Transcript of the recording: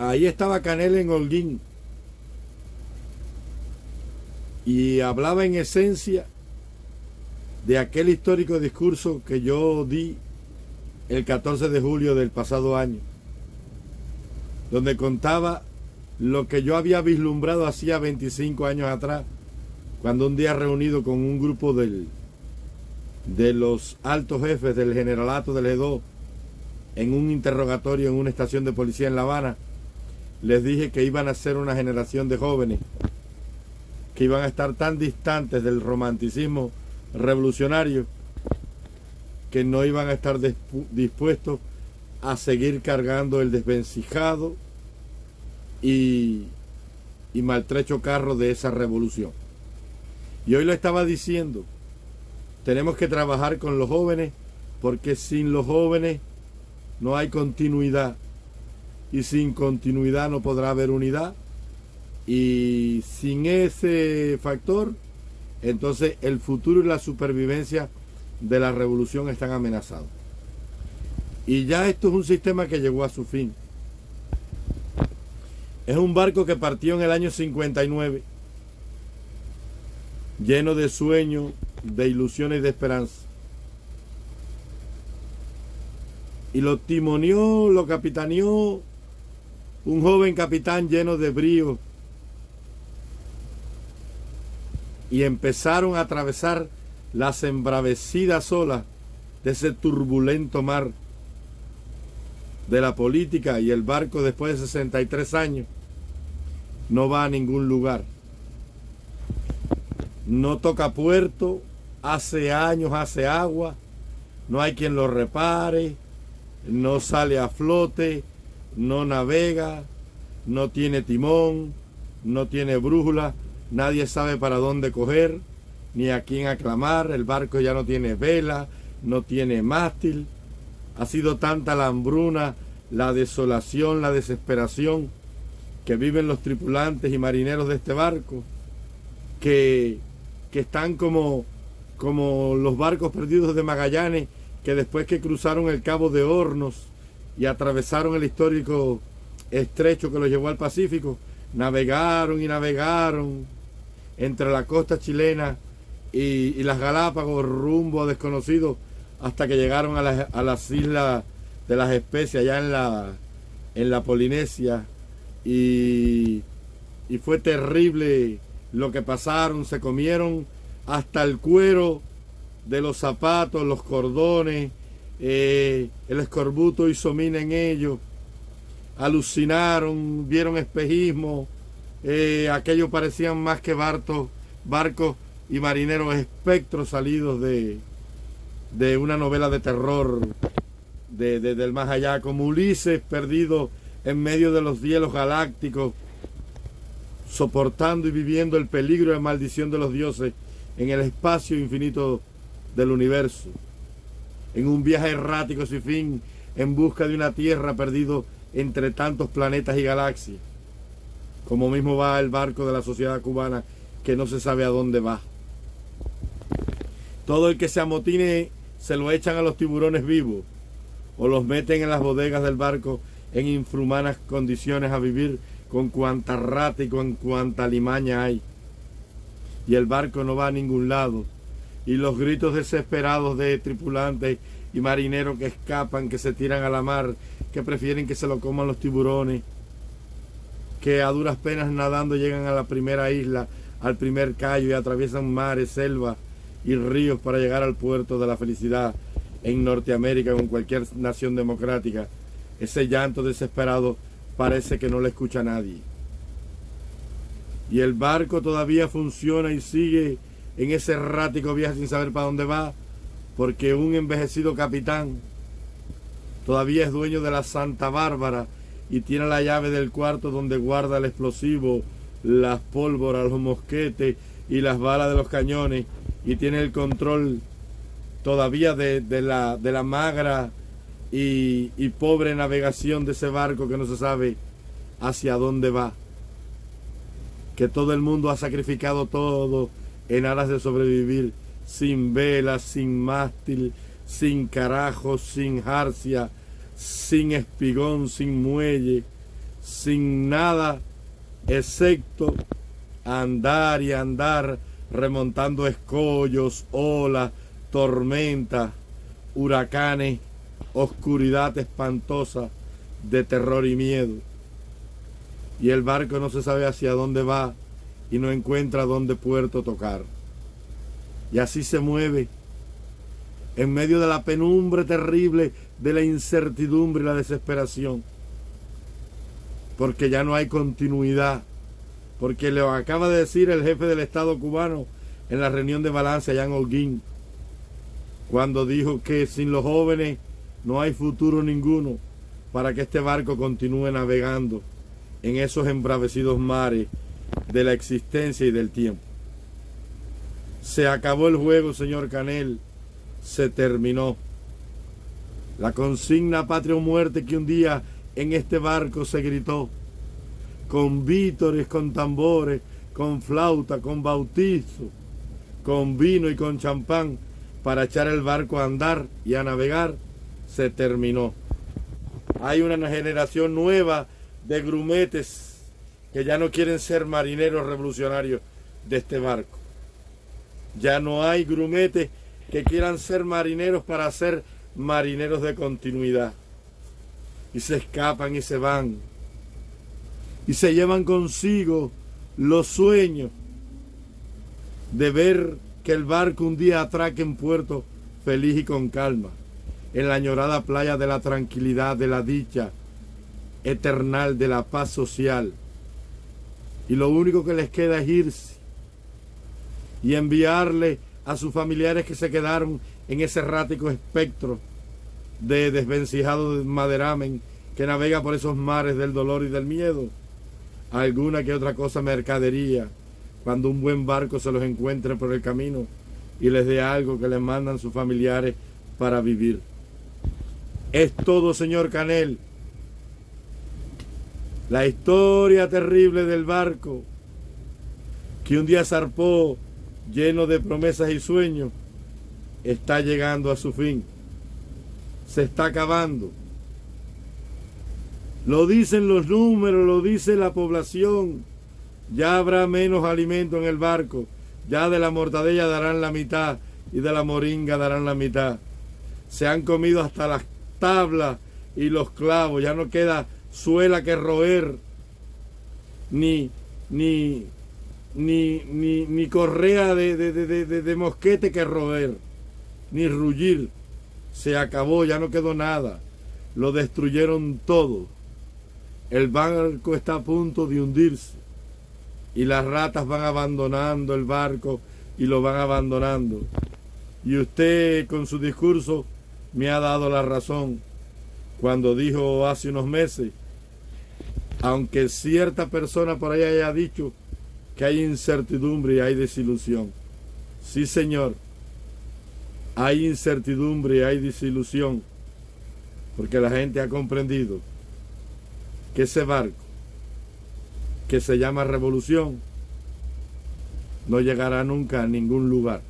ahí estaba Canel en Holguín y hablaba en esencia de aquel histórico discurso que yo di el 14 de julio del pasado año, donde contaba lo que yo había vislumbrado hacía 25 años atrás, cuando un día reunido con un grupo de los altos jefes del generalato del G2 en un interrogatorio en una estación de policía en La Habana, les dije que iban a ser una generación de jóvenes que iban a estar tan distantes del romanticismo revolucionario que no iban a estar dispuestos a seguir cargando el desvencijado y maltrecho carro de esa revolución. Y hoy lo estaba diciendo, tenemos que trabajar con los jóvenes, porque sin los jóvenes no hay continuidad, y sin continuidad no podrá haber unidad, y sin ese factor, entonces el futuro y la supervivencia de la revolución están amenazados. Y ya esto es un sistema que llegó a su fin. Es un barco que partió en el año 59, lleno de sueños, de ilusiones y de esperanza. Y lo timoneó, lo capitaneó un joven capitán lleno de brío. Y empezaron a atravesar las embravecidas olas de ese turbulento mar de la política, y el barco, después de 63 años, no va a ningún lugar. No toca puerto, hace años, hace agua, no hay quien lo repare, no sale a flote, no navega, no tiene timón, no tiene brújula, nadie sabe para dónde coger, ni a quién aclamar, el barco ya no tiene vela, no tiene mástil. Ha sido tanta la hambruna, la desolación, la desesperación que viven los tripulantes y marineros de este barco, que están como los barcos perdidos de Magallanes, que después que cruzaron el Cabo de Hornos y atravesaron el histórico estrecho que los llevó al Pacífico, navegaron y navegaron entre la costa chilena y las Galápagos rumbo a desconocidos, hasta que llegaron a las islas de las Especias, allá en la Polinesia, y fue terrible lo que pasaron. Se comieron hasta el cuero de los zapatos, los cordones, el escorbuto hizo mina en ellos, alucinaron, vieron espejismo, aquellos parecían más que barcos y marineros espectros salidos de una novela de terror del más allá, como Ulises perdido en medio de los hielos galácticos, soportando y viviendo el peligro y la maldición de los dioses en el espacio infinito del universo, en un viaje errático sin fin, en busca de una tierra perdido entre tantos planetas y galaxias, como mismo va el barco de la sociedad cubana, que no se sabe a dónde va. Todo el que se amotine se lo echan a los tiburones vivos, o los meten en las bodegas del barco en infrahumanas condiciones a vivir con cuanta rata y con cuanta limaña hay. Y el barco no va a ningún lado, y los gritos desesperados de tripulantes y marineros que escapan, que se tiran a la mar, que prefieren que se lo coman los tiburones, que a duras penas nadando llegan a la primera isla, al primer callo, y atraviesan mares, selvas y ríos para llegar al puerto de la felicidad en Norteamérica o en cualquier nación democrática. Ese llanto desesperado parece que no le escucha a nadie. Y el barco todavía funciona y sigue en ese errático viaje sin saber para dónde va, porque un envejecido capitán todavía es dueño de la Santa Bárbara y tiene la llave del cuarto donde guarda el explosivo, las pólvoras, los mosquetes y las balas de los cañones, y tiene el control todavía de la magra y pobre navegación de ese barco que no se sabe hacia dónde va, que todo el mundo ha sacrificado todo en aras de sobrevivir, sin velas, sin mástil, sin carajo, sin jarcia, sin espigón, sin muelle, sin nada excepto andar y andar, remontando escollos, olas, tormentas, huracanes, oscuridad espantosa de terror y miedo. Y el barco no se sabe hacia dónde va y no encuentra dónde puerto tocar. Y así se mueve en medio de la penumbra terrible, de la incertidumbre y la desesperación, porque ya no hay continuidad, porque lo acaba de decir el jefe del Estado cubano en la reunión de balance allá en Holguín, cuando dijo que sin los jóvenes no hay futuro ninguno para que este barco continúe navegando en esos embravecidos mares de la existencia y del tiempo. Se acabó el juego, señor Canel, se terminó. La consigna patria o muerte que un día en este barco se gritó, con vítores, con tambores, con flauta, con bautizo, con vino y con champán, para echar el barco a andar y a navegar, se terminó. Hay una generación nueva de grumetes que ya no quieren ser marineros revolucionarios de este barco. Ya no hay grumetes que quieran ser marineros para ser marineros de continuidad. Y se escapan y se van. Y se llevan consigo los sueños de ver que el barco un día atraque en puerto feliz y con calma, en la añorada playa de la tranquilidad, de la dicha eternal, de la paz social. Y lo único que les queda es irse y enviarle a sus familiares que se quedaron en ese errático espectro de desvencijado maderamen que navega por esos mares del dolor y del miedo, alguna que otra cosa mercadería, cuando un buen barco se los encuentre por el camino y les dé algo que les mandan sus familiares para vivir. Es todo, señor Canel. La historia terrible del barco que un día zarpó lleno de promesas y sueños está llegando a su fin. Se está acabando. Lo dicen los números, lo dice la población. Ya habrá menos alimento en el barco. Ya de la mortadella darán la mitad y de la moringa darán la mitad. Se han comido hasta las tablas y los clavos. Ya no queda suela que roer, ni correa de mosquete que roer, ni rugir. Se acabó, ya no quedó nada. Lo destruyeron todo. El barco está a punto de hundirse y las ratas van abandonando el barco y lo van abandonando. Y usted con su discurso me ha dado la razón cuando dijo hace unos meses, aunque cierta persona por ahí haya dicho que hay incertidumbre y hay desilusión. Sí, señor, hay incertidumbre y hay desilusión, porque la gente ha comprendido que ese barco, que se llama revolución, no llegará nunca a ningún lugar.